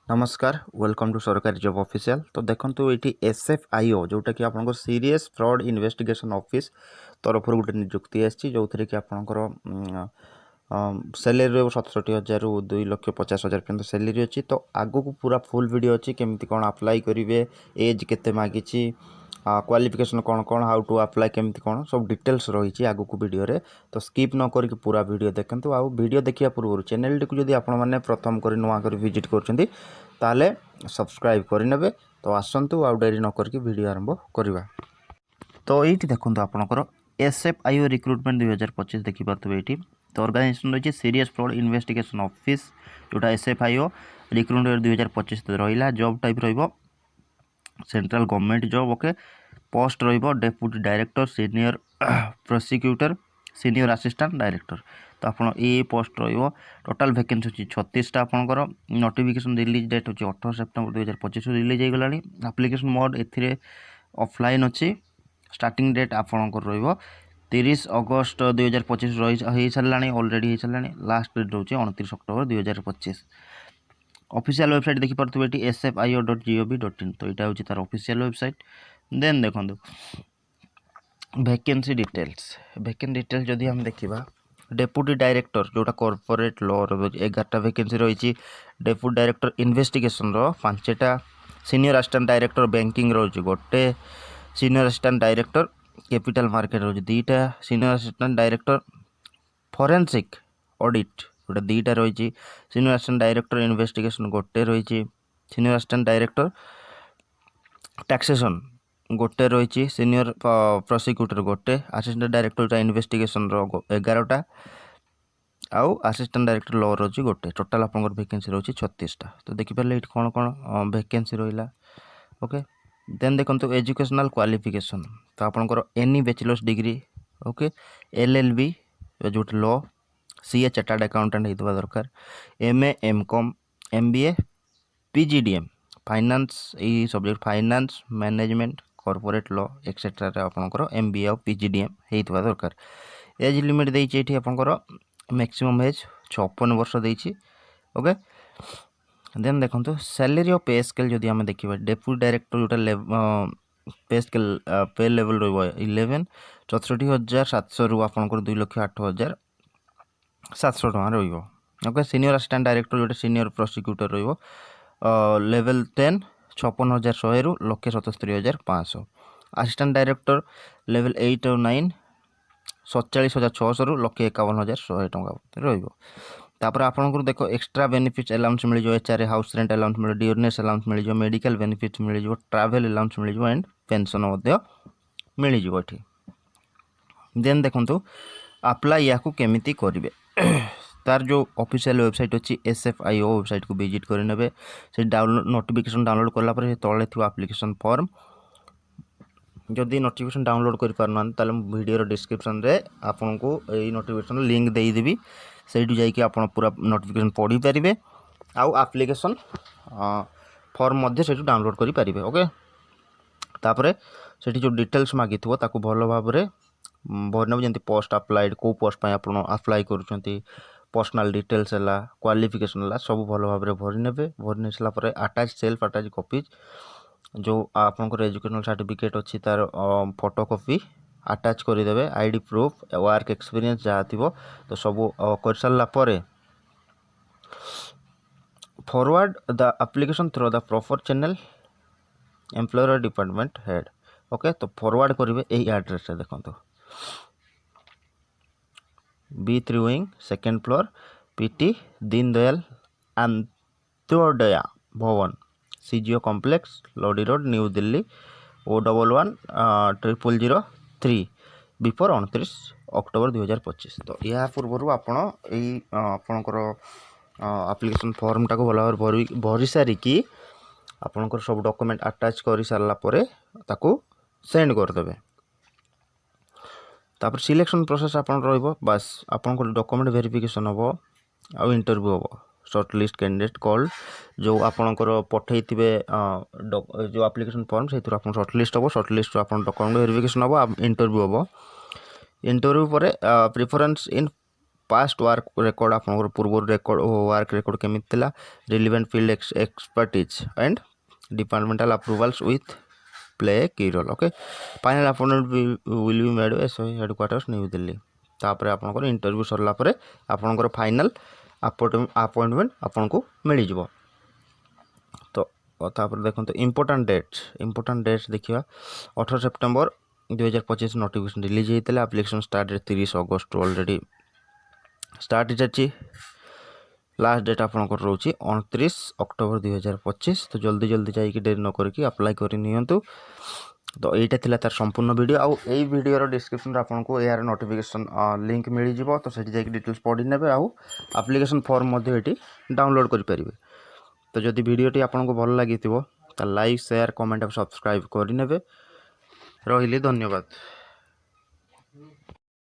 नमस्कार welcome to सरकारी job official. तो देखो ये एसएफआईओ जोटा कि आप सीरियस फ्रॉड इन्वेस्टिगेशन ऑफिस तरफ गोटे नियुक्ति आसी जो थी कि आपंकर सैलरी 67,000 रु 2,50,000 पर्यटन सैलरी अच्छी। तो आगू को पूरा फुल वीडियो अच्छी केमती कौन अप्लाई करेंगे, एज केते मागिची, क्वालिफिकेशन कौन कौन, हाउ टू अप्लाई केमती कौन सब डिटेल्स रही आगू को वीडियो रे। तो स्किप न करके पूरा वीडियो देखते। आउ वीडियो देखिया पूर्व चैनल टी जब आपने प्रथम कर नुआ कर विजिट कर ताले सब्सक्राइब करेंगे। तो आसतु आउ डेरी न करके वीडियो आरंभ करवा। तो ये देखो आपंकर एसएफआईओ रिक्रुटमेंट 2025 देखिपे ये। तो ऑर्गेनाइजेशन रही सीरियस फ्रॉड इन्वेस्टिगेशन ऑफिस जोटा एसएफआईओ रिक्रुटमेंट 2025 रहा। जॉब टाइप रही central government job. Okay, post रही deputy director, senior prosecutor, senior assistant director. तो आप ये पोस्ट रो टोटाल वैकेंसी अच्छी 36टा। आपंकर नोटिफिकेशन रिलीज डेट अच्छी 18 सेप्टेम्बर 2025 रिलीज होगला। एप्लिकेशन मोड ए ऑफलाइन अच्छी। स्टार्टिंग डेट आपंकर रो 30 अगस्त 2025 रही सारा अलरेडी हो सारा। लास्ट डेट रोचे 29 अक्टोबर 2025। ऑफिशियल वेबसाइट देखिपे ये sfio.gov.in। तो यहाँ हूँ तार ऑफिशियल वेबसाइट। देन देखो वैकेंसी डिटेल्स जदि हम देखा डेप्यूटी डायरेक्टर जोटा कॉर्पोरेट लॉ 11टा वैकेंसी रही। डेप्यूटी डायरेक्टर इन्वेस्टिगेशन 5टा। सीनियर असिस्टेंट डायरेक्टर बैंकिंग रोज गोटे। Senior assistant director capital market रोज 2टा। Senior assistant director forensic audit गोटे 2टा रही। सीनियर असिस्टेंट डायरेक्टर इन्वेस्टिगेशन गोटे रही। सीनियर असिस्टेंट डायरेक्टर टैक्सेशन गोटे रही। सीनियर प्रोसिक्यूटर गोटे। असिस्टेंट डायरेक्टर इन्वेस्टिगेशन 11टा। आउ असिस्टेंट डायरेक्टर लॉ रही गोटे। टोटाल आप वैकेंसी रही 36टा। तो देखिपारे ये कौन कौन वैकेंसी रहा। ओके, देन देखो एजुकेशनल क्वालिफिकेशन। तो आपंकर any bachelors degree, okay, LLB जो लॉ, सीए चार्टर्ड अकाउंटेंट होता दरकार, MA MCom, MBA, PGDM finance, ये subject finance management corporate law etcetera आपंकर एमबीए और पीजीडीएम होता दरकार। एज लिमिट देती आपंकर मैक्सिमम एज 56 वर्ष देती। ओके, देन देखो सैलरी और पे स्केल जदि आम देखा डेप्यूटी डायरेक्टर जोटा पे स्केल पे लेवल रही 64,700 रु आपंकर 2,08,700 टଙ୍କା रही। Okay, senior assistant director Jote senior prosecutor रही लेवल 10 56,100 रु 1,77,500। असिस्टेंट डायरेक्टर लेवल 8 और 9 47,600 रु 1,51,100 टଙ୍କା रही। तापर आपंकर देख एक्स्ट्रा बेनिफिट अलाउंस मिल एचआर हाउस रेंट अलाउंस मिल, डियरनेस अलाउंस मिल, मेडिकल बेनिफिट मिल, ट्रैवल अलाउंस मिल एंड पेंशन मिल ये। देन देखो अप्लाई या केमिति करेंगे तार जो ऑफिशियल वेबसाइट अच्छी एसएफआईओ वेबसाइट को विजिट करेंगे। से डाउनलोड नोटिफिकेशन डाउनलोड कलापर तले थी एप्लिकेशन फॉर्म। जदि नोटिफिकेशन डाउनलोड कर पारना ताले वीडियो डिस्क्रिप्शन रे आपन को ये नोटिफिकेशन लिंक देदेवी। सेठू जाइए आप पूरा नोटिफिकेशन पढ़ी पारे। आउ एप्लिकेशन फॉर्म मध्य से डाउनलोड करि पारिबे। ओके, तापरे सेठी जो डिटेल्स मागी थो ताकू भल भाव में भरने जमी पोस्ट अप्लाइड को पोस्ट आप अप्लाई करुँच, पर्सनाल डिटेल्स है, क्वालिफिकेशन है, सब भल भाव में भरी ने। भरी नहीं सारापर अटैच सेल्फ अटैच कॉपीज जो आपंकर एजुकेशनल सर्टिफिकेट अच्छी तार फोटो कॉपी अटैच करदे। आईडी प्रूफ, वर्क एक्सपीरियंस जहाँ थी तो सब कर सारापर forward the application through the proper channel employer department head. Okay, तो फॉरवर्ड करेंगे यही एड्रेस देखो B3 wing 2nd floor PT Deendayal Antyodaya भवन CGO complex Lodi road new Delhi O11-000-3 before 29 October 2025। तो या पूर्व आपणकर एप्लिकेशन फॉर्म टाक भल भाव भरी सारिकी आपणकर सब डॉक्यूमेंट अटैच कर सारापर ताकू सेंड करदे। तापर सिलेक्शन प्रोसेस आपन रहिबो बस आपन डॉक्यूमेंट वेरिफिकेशन हम आउ इंटरव्यू हम। शॉर्ट लिस्ट कैंडिडेट कॉल जो आपंकर पठे जो एप्लिकेशन फॉर्म से आप शॉर्ट लिस्ट हम। शॉर्ट लिस्ट आप डॉक्यूमेंट वेरिफिकेशन हम, इंटरव्यू हम। इंटरव्यू पर preference in past work record आपंकर पूर्व रेकर्ड वर्क रेकर्ड केमी relevant field expertise and departmental approvals with play key role okay final appointment will be made as headquarters new Delhi तापर आपंकर interview सरला परे आपंकर फाइनल अपॉइंटमेंट आपन को मिल जाव तो तापर देखो इंपोर्टेंट डेट्स देखिए 18 सेप्टेम्बर 2025 नोटिफिकेशन रिलीज होता है एप्लिकेशन स्टार्ट 30 अगस्त ऑलरेडी स्टार्ट हो लास्ट डेट आपंकर रोचे 29 अक्टोबर 2025 तो जल्दी जल्दी जाइए डेरी न करके अप्लाई करनी तो यहीटा थी तार संपूर्ण वीडियो आउ यही वीडियो डिस्क्रिप्शन आपको यार नोटिफिकेशन लिंक मिल जाव तो सेठी जाइए डिटेल्स पढ़ी ने आउ एप्लिकेशन फॉर्म ये डाउनलोड करेंगे तो जदि वीडियोटी आपको भल लगी तो लाइक शेयर कमेंट और सब्सक्राइब करने रही धन्यवाद।